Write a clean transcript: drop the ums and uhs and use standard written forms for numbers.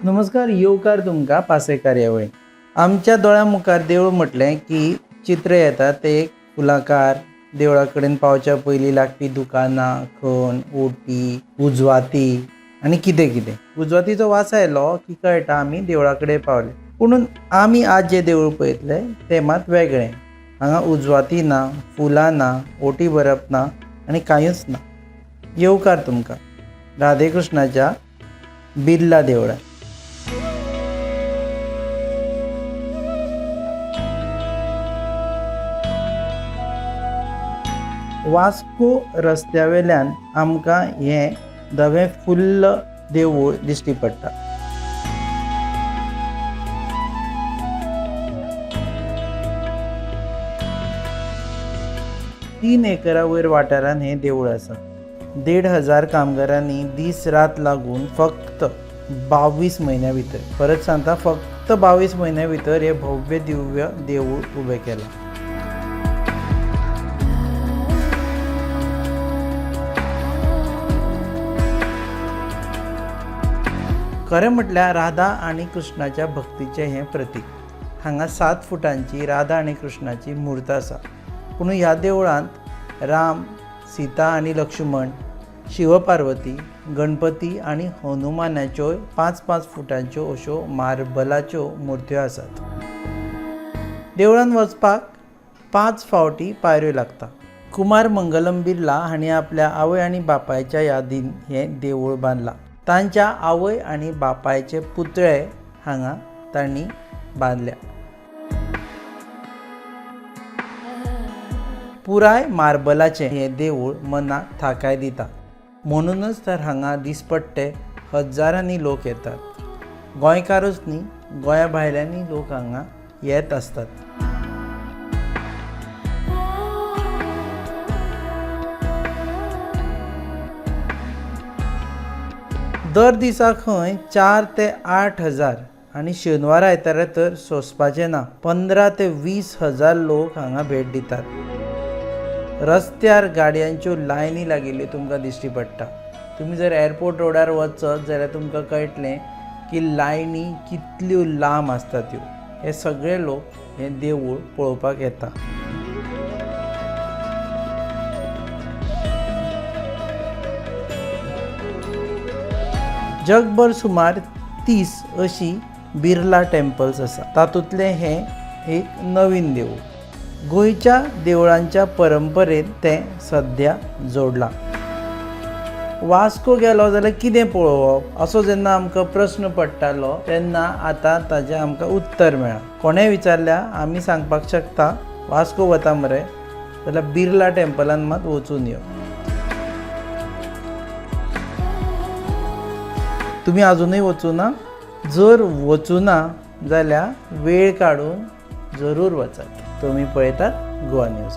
नमस्कार, येवकार तुमकां पासे कार्यावळी। आमच्या दोळ्या मुखार देवूळ म्हटलें की चित्र येता ते एक फुलाकार, देवळा कडेन पावच्या पयलीं लागपी दुकानां, खण, ओटी, उजवाती आनी कितें कितें। उजवातीचो वास आयलो की कळटा आमी देवळा कडेन पावले। पूण आमी आज जे देवूळ पळयतले तें मात वेगळें। हांगा उजवाती ना, फुलां ना, ओटी भरप ना आनी कांयच ना। येवकार तुमकां राधे कृष्णाच्या बिर्ला देवळांत। वास्को रस्त्यावेल्यान आमकां हें धवें फुल्ल देवूळ दिश्टी पडटा। तीन एकरा वयर वाठारांत हें देवूळ आसा। 1,500 कामगारांनी दीस रात लागून फक्त 22 म्हयन्या भितर, परत सांगता फक्त 22 म्हयन्या भितर हें भव्य दिव्य देवूळ उबें केलां। खरें म्हटल्यार राधा आनी कृष्णाच्या भक्तीचें हें प्रतीक। हांगा 7 फुटांची राधा आनी कृष्णाची मूर्त आसा। पूण ह्या देवळांत राम, सीता आनी लक्ष्मण, शिव पार्वती, गणपती आनी हनुमानाच्यो 5-5 फुटांच्यो अश्यो मार्बलाच्यो मुर्त्यो आसात। देवळांत वचपाक 5 फावटी पायऱ्यो लागता। कुमार मंगलम बिर्ला हांणी आपल्या आवय आनी बापायच्या यादीन हें देवूळ बांदलां। तांच्या आवय आनी बापायचे पुतळे हांगा तांणी बांदल्या। पुराय मार्बलाचें हें देवूळ मनाक थाकाय दिता। म्हणूनच तर हांगा दिसपट्टे हजारांनी लोक येतात। गोंयकारूच न्ही, गोंया भायल्यांनी लोक हांगा येत असतात। दर दिसा खंय 4 ते 8 हजार आनी शेनवार आयतारा तर सोंसपाचें ना, 15 ते 20 हजार लोक हांगा भेट दितात। रस्त्यार गाडयांच्यो लायनी लागिल्ल्यो तुमकां दिश्टी पडटा। तुमी जर एअरपोर्ट रोडार वचत जाल्यार तुमकां कळटलें की लायनी कितल्यो लांब आसतात त्यो। हे सगळे लोक हें देवूळ पळोवपाक येता। जगभर सुमार 30 अशी बिर्ला टेम्पल्स आसा। तातूंतलें हें एक नवीन देवूळ। गोंयच्या देवळांच्या परंपरेन तें सद्या जोडलां। वास्को गेलो जाल्यार कितें पळोवप असो जेन्ना आमकां प्रश्न पडटालो तेन्ना आतां ताचें आमकां उत्तर मेळ्ळां। कोणें विचारल्यार आमी सांगपाक शकता वास्को वता मरे जाल्यार बिर्ला टेम्पलान मात वचून यो। तुमी आजुनूय वचूना? जर वचूना जाल्यार वेळ काडून जरूर वचात। तुमी पळयतात गोवा न्यूज।